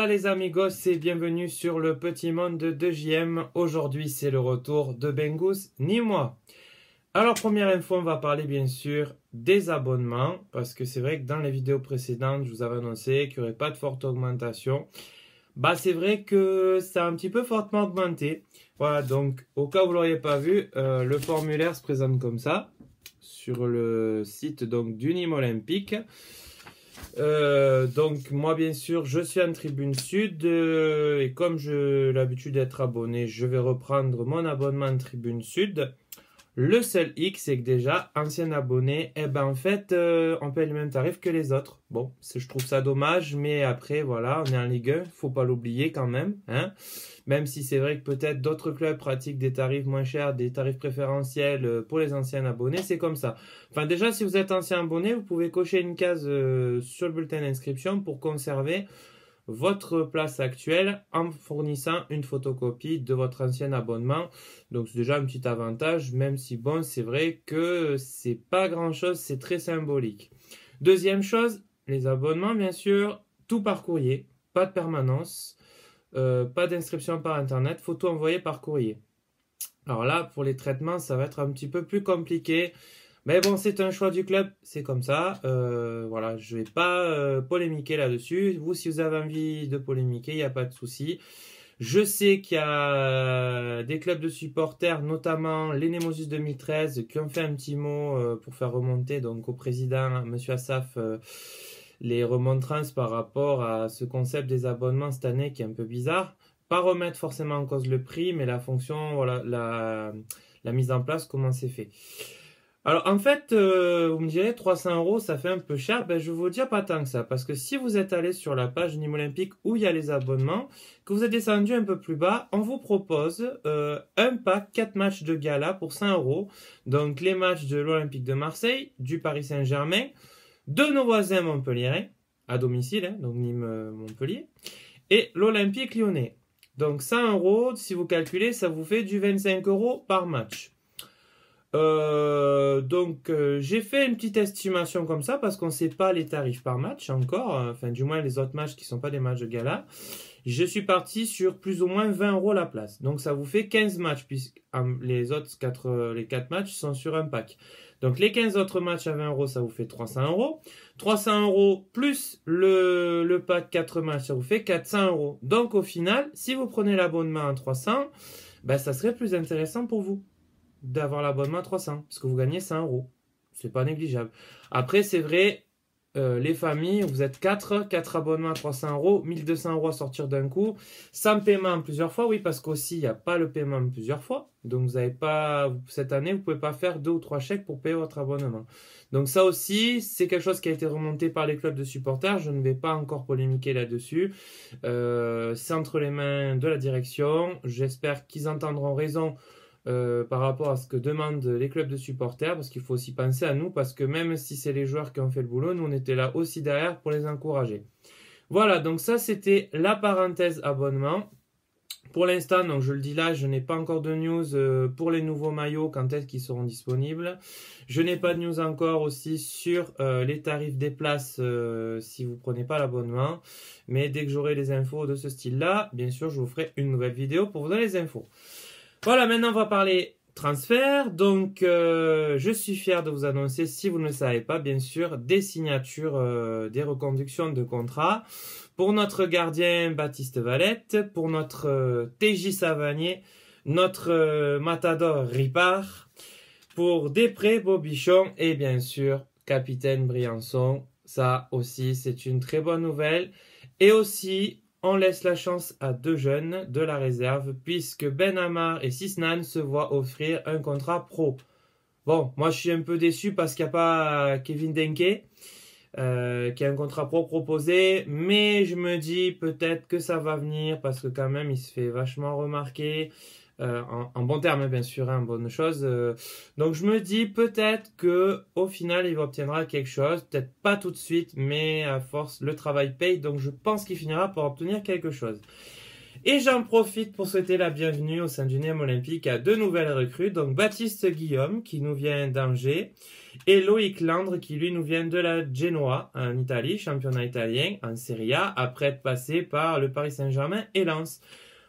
Hola les amigos et bienvenue sur le petit monde de JM. Aujourd'hui c'est le retour de Bengus ni moi. Alors première info, on va parler bien sûr des abonnements parce que c'est vrai que dans les vidéos précédentes je vous avais annoncé qu'il n'y aurait pas de forte augmentation. C'est vrai que ça a un petit peu fortement augmenté. Voilà, donc au cas où vous ne l'auriez pas vu, le formulaire se présente comme ça sur le site donc du Nîmes Olympique. Donc moi bien sûr je suis en tribune sud et comme j'ai l'habitude d'être abonné, je vais reprendre mon abonnement en tribune sud. Le seul hic, c'est que déjà, ancien abonné, en fait, on paye le même tarif que les autres. Bon, je trouve ça dommage, mais après, voilà, on est en Ligue 1, faut pas l'oublier quand même, hein. Même si c'est vrai que peut-être d'autres clubs pratiquent des tarifs moins chers, des tarifs préférentiels pour les anciens abonnés, c'est comme ça. Enfin, déjà, si vous êtes ancien abonné, vous pouvez cocher une case sur le bulletin d'inscription pour conserver votre place actuelle en fournissant une photocopie de votre ancien abonnement. Donc c'est déjà un petit avantage, même si bon, c'est vrai que c'est pas grand chose, c'est très symbolique. Deuxième chose, les abonnements bien sûr, tout par courrier, pas de permanence, pas d'inscription par internet, photo envoyée par courrier. Alors là, pour les traitements, ça va être un petit peu plus compliqué. Mais bon, c'est un choix du club, c'est comme ça. Voilà, je ne vais pas polémiquer là-dessus. Vous, si vous avez envie de polémiquer, il n'y a pas de souci. Je sais qu'il y a des clubs de supporters, notamment les Nemosus 2013, qui ont fait un petit mot pour faire remonter donc au président, M. Assaf, les remontrances par rapport à ce concept des abonnements cette année qui est un peu bizarre. Pas remettre forcément en cause le prix, mais la fonction, voilà, la mise en place, comment c'est fait. Alors en fait, vous me direz 300 €, ça fait un peu cher. Je vais vous dire pas tant que ça. Parce que si vous êtes allé sur la page Nîmes Olympique où il y a les abonnements, que vous êtes descendu un peu plus bas, on vous propose un pack 4 matchs de gala pour 100 €. Donc les matchs de l'Olympique de Marseille, du Paris Saint-Germain, de nos voisins montpelliérains, à domicile, hein, donc Nîmes-Montpellier, et l'Olympique lyonnais. Donc 100 €, si vous calculez, ça vous fait du 25 € par match. J'ai fait une petite estimation comme ça parce qu'on ne sait pas les tarifs par match encore, enfin du moins les autres matchs qui ne sont pas des matchs de gala. Je suis parti sur plus ou moins 20 € la place. Donc ça vous fait 15 matchs puisque les 4 matchs sont sur un pack. Donc les 15 autres matchs à 20 €, ça vous fait 300 €. 300 € plus le pack 4 matchs, ça vous fait 400 €. Donc au final, si vous prenez l'abonnement à 300, ça serait plus intéressant pour vous d'avoir l'abonnement à 300 parce que vous gagnez 100 €. C'est pas négligeable. Après, c'est vrai, les familles, vous êtes 4 abonnements à 300 €, 1200 € à sortir d'un coup, sans paiement plusieurs fois, oui, parce qu'aussi, il n'y a pas le paiement plusieurs fois. Donc, vous n'avez pas, cette année, vous ne pouvez pas faire 2 ou 3 chèques pour payer votre abonnement. Donc, ça aussi, c'est quelque chose qui a été remonté par les clubs de supporters. Je ne vais pas encore polémiquer là-dessus. C'est entre les mains de la direction. J'espère qu'ils entendront raison par rapport à ce que demandent les clubs de supporters, parce qu'il faut aussi penser à nous, parce que même si c'est les joueurs qui ont fait le boulot, nous on était là aussi derrière pour les encourager. Voilà, donc ça c'était la parenthèse abonnement. Pour l'instant, donc je le dis là, je n'ai pas encore de news pour les nouveaux maillots, quand est-ce qu'ils seront disponibles. Je n'ai pas de news encore aussi sur les tarifs des places si vous ne prenez pas l'abonnement. Mais dès que j'aurai les infos de ce style-là, bien sûr, je vous ferai une nouvelle vidéo pour vous donner les infos. Voilà, maintenant on va parler transfert. Donc je suis fier de vous annoncer, si vous ne le savez pas, bien sûr, des signatures, des reconductions de contrats pour notre gardien Baptiste Valette, pour notre TJ Savanier, notre Matador Ripard, pour Després, Bobichon et bien sûr Capitaine Briançon. Ça aussi, c'est une très bonne nouvelle. Et aussi, on laisse la chance à 2 jeunes de la réserve puisque Ben Amar et Sisnan se voient offrir un contrat pro. Bon, moi je suis un peu déçu parce qu'il n'y a pas Kevin Denke qui a un contrat pro proposé, mais je me dis peut-être que ça va venir parce que quand même il se fait vachement remarquer. En bon terme bien sûr, en bonne chose. Donc je me dis peut-être que au final il obtiendra quelque chose, peut-être pas tout de suite, mais à force le travail paye, donc je pense qu'il finira par obtenir quelque chose. Et j'en profite pour souhaiter la bienvenue au sein du Nîmes Olympique à 2 nouvelles recrues. Donc Baptiste Guillaume qui nous vient d'Angers et Loïc Landre qui lui nous vient de la Genoa en Italie, championnat italien en Serie A, après être passé par le Paris Saint-Germain et Lens.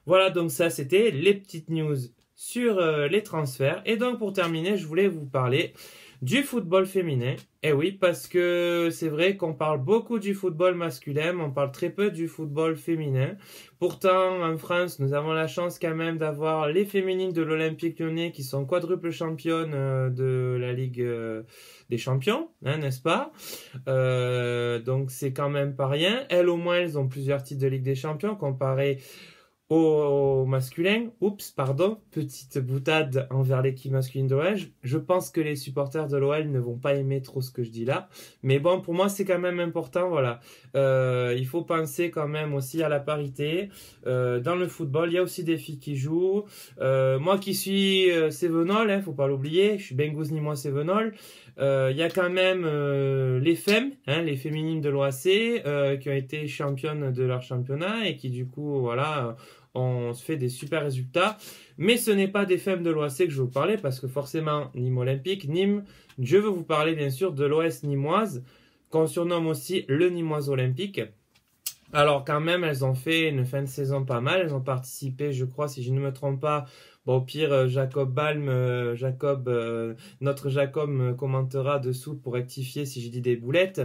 Voilà, donc ça c'était les petites news sur les transferts. Et donc pour terminer, je voulais vous parler du football féminin. Et oui, parce que c'est vrai qu'on parle beaucoup du football masculin, mais on parle très peu du football féminin. Pourtant, en France, nous avons la chance quand même d'avoir les féminines de l'Olympique Lyonnais qui sont quadruples championnes de la Ligue des Champions, hein, n'est-ce pas? Donc c'est quand même pas rien. Elles, au moins, elles ont plusieurs titres de Ligue des Champions comparé au masculin. Oups, pardon, petite boutade envers l'équipe masculine de l'OL. Je pense que les supporters de l'OL ne vont pas aimer trop ce que je dis là. Mais bon, pour moi, c'est quand même important, voilà. Il faut penser quand même aussi à la parité. Dans le football, il y a aussi des filles qui jouent. Moi qui suis Cévenol, hein, faut pas l'oublier, je suis Bengous Nîmois Cévenol. Il y a quand même les femmes, hein, les féminines de l'OAC, qui ont été championnes de leur championnat et qui du coup, voilà, on se fait des super résultats. Mais ce n'est pas des femmes de l'OAC que je vais vous parler parce que forcément, Nîmes Olympique, Nîmes, je veux vous parler bien sûr de l'OS Nîmoise, qu'on surnomme aussi le Nîmoise Olympique. Alors quand même, elles ont fait une fin de saison pas mal. Elles ont participé, je crois, si je ne me trompe pas. Bon, au pire, Jacob Balm, notre Jacob me commentera dessous pour rectifier si je dis des boulettes.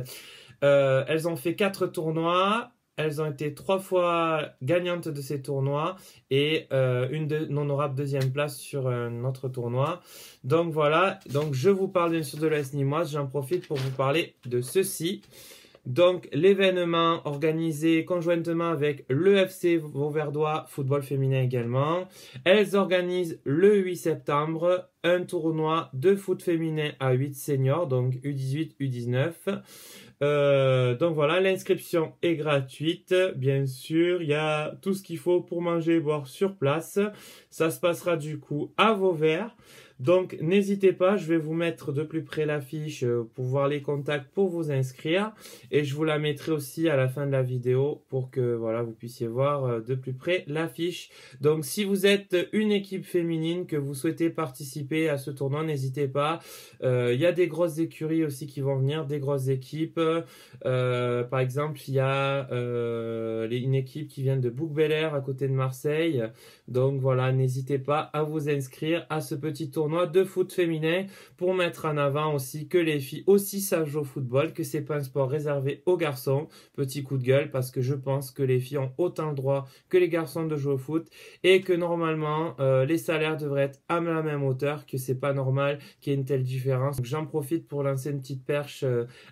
Elles ont fait 4 tournois. Elles ont été 3 fois gagnantes de ces tournois et une honorable deuxième place sur un autre tournoi. Donc voilà, donc je vous parle bien sûr de l'AS Nîmoise. J'en profite pour vous parler de ceci. Donc l'événement organisé conjointement avec l'EFC Vauverdois Football Féminin également. Elles organisent le 8 septembre un tournoi de foot féminin à 8 seniors, donc U18, U19. Donc voilà, l'inscription est gratuite, bien sûr, il y a tout ce qu'il faut pour manger et boire sur place. Ça se passera du coup à Vauvert. Donc n'hésitez pas, je vais vous mettre de plus près l'affiche pour voir les contacts pour vous inscrire. Et je vous la mettrai aussi à la fin de la vidéo pour que voilà, vous puissiez voir de plus près l'affiche. Donc si vous êtes une équipe féminine que vous souhaitez participer à ce tournoi, n'hésitez pas. Il y a des grosses écuries aussi qui vont venir, des grosses équipes. Par exemple, il y a une équipe qui vient de Bouc-Bel-Air à côté de Marseille. Donc voilà, n'hésitez pas à vous inscrire à ce petit tournoi de foot féminin pour mettre en avant aussi que les filles aussi savent jouer au football, que c'est pas un sport réservé aux garçons. Petit coup de gueule parce que je pense que les filles ont autant le droit que les garçons de jouer au foot et que normalement les salaires devraient être à la même hauteur, que c'est pas normal qu'il y ait une telle différence. Donc j'en profite pour lancer une petite perche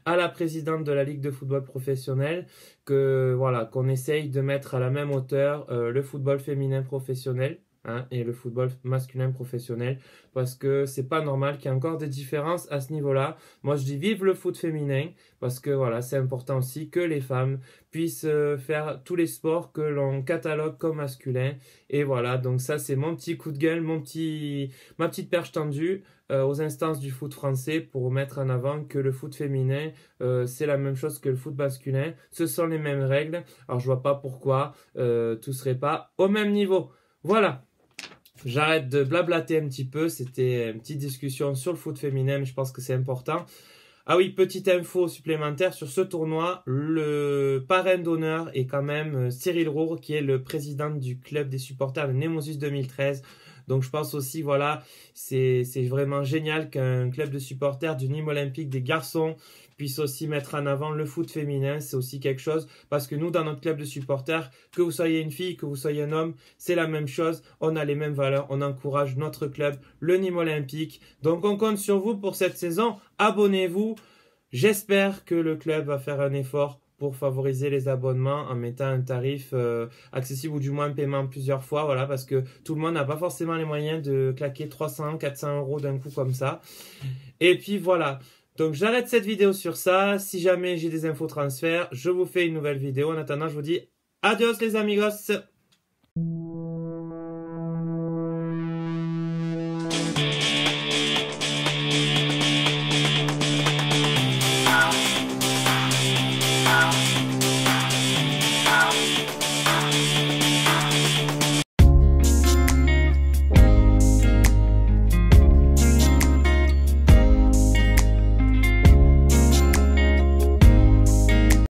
à la présidente de la Ligue de football professionnel, que voilà, qu'on essaye de mettre à la même hauteur le football féminin professionnel, hein, et le football masculin professionnel, parce que c'est pas normal qu'il y ait encore des différences à ce niveau-là. Moi je dis vive le foot féminin, parce que voilà, c'est important aussi que les femmes puissent faire tous les sports que l'on catalogue comme masculins. Et voilà, donc ça c'est mon petit coup de gueule, ma petite perche tendue aux instances du foot français pour mettre en avant que le foot féminin c'est la même chose que le foot masculin, ce sont les mêmes règles. Alors je vois pas pourquoi tout serait pas au même niveau. Voilà. J'arrête de blablater un petit peu, c'était une petite discussion sur le foot féminin, mais je pense que c'est important. Ah oui, petite info supplémentaire sur ce tournoi, le parrain d'honneur est quand même Cyril Roure, qui est le président du club des supporters de Nemosus 2013. Donc je pense aussi, voilà, c'est vraiment génial qu'un club de supporters du Nîmes Olympique des garçons puisse aussi mettre en avant le foot féminin. C'est aussi quelque chose, parce que nous, dans notre club de supporters, que vous soyez une fille, que vous soyez un homme, c'est la même chose. On a les mêmes valeurs, on encourage notre club, le Nîmes Olympique. Donc on compte sur vous pour cette saison. Abonnez-vous. J'espère que le club va faire un effort pour favoriser les abonnements en mettant un tarif accessible ou du moins un paiement plusieurs fois, voilà, parce que tout le monde n'a pas forcément les moyens de claquer 300, 400 € d'un coup comme ça. Et puis voilà. Donc j'arrête cette vidéo sur ça. Si jamais j'ai des infos transferts, je vous fais une nouvelle vidéo. En attendant, je vous dis adios les amigos.